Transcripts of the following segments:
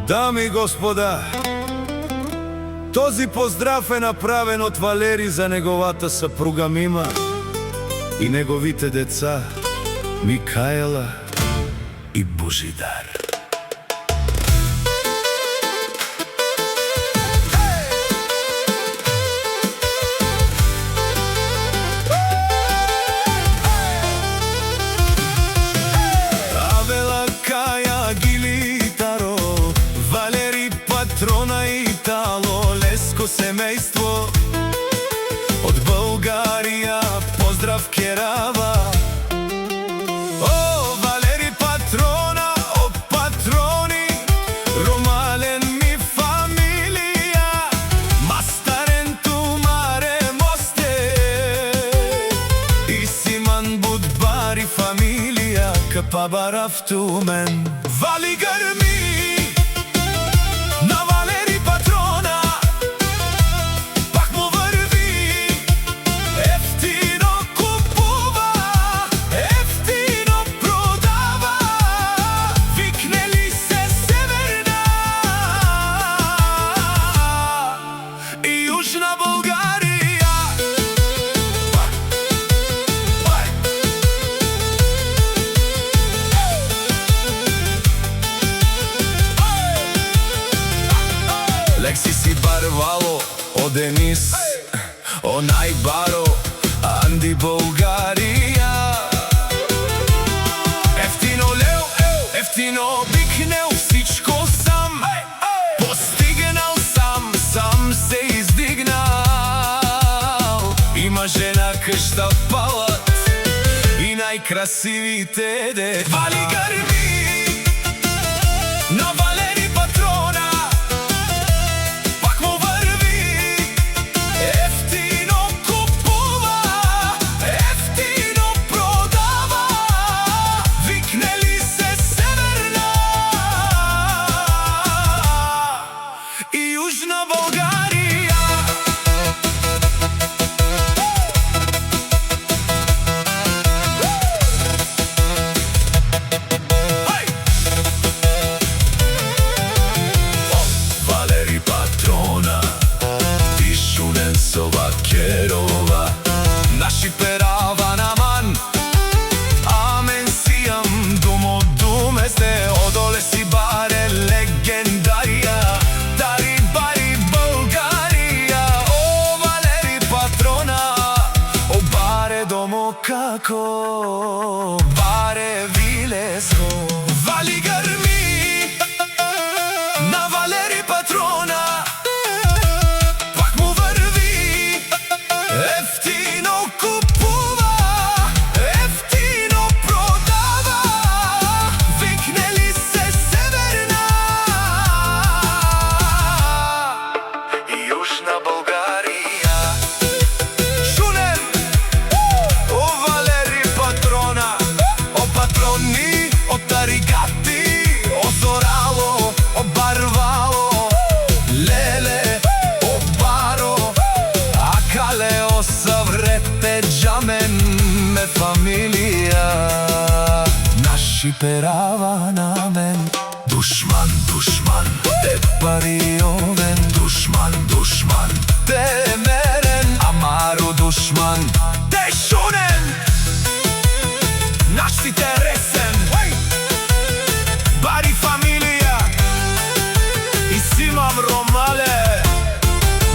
Дами и господа, този поздрав е направен од Валери за неговата съпруга Мима и неговите деца Микаела и Божидар. Патрона и Итало, леско семейство од Българија, поздрав керава. О, Валери Патрона, о патрони, ромален ми фамилија, мастарен ту маре мосте, и Симан Будбари фамилија, капа барафту мен. Вали гърми на Валери Патрона, пак му върви, ефтино купува, ефтино продава, викне ли се Северна и Южна България. Лекси си Барвало, о Денис, о Найбаро, Анди Българија. Ефтино Лео, ефтино бикнел, всичко сам постигнал, сам се издигнал. Има жена къща палат и най-красивите де. Вали гърми на Валери Патрона, пак му върви, ефтино купува, ефтино продава, викне ли се Северна и Южна България. Валери Патрона, Тишунен Сова Керова, наши перава наман, амен сијам думо думесте, одоле си баре легендарија, дари бари Българија. О, Валери Патрона, о баре домо како, баре вилеско. Вали гърми на Валери Патрона, пак му върви, ефтино купува, ефтино продава, викне ли се Северна и Южна България. Шунем, о Валери Патрона, о патрони, о таригати, о Зорало, о Барвало, леле, о баро, акале, о съврете джамен ме фамилија. Наши перава на мен, душман, душман, те пари овен, душман, душман, те мерен, амаро душман, те шунен, наш си те ресен, бари фамилија и Симам Ромале,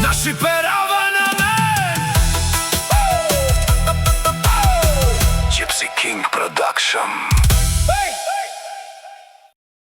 наши перава на мен. Gypsy King Production.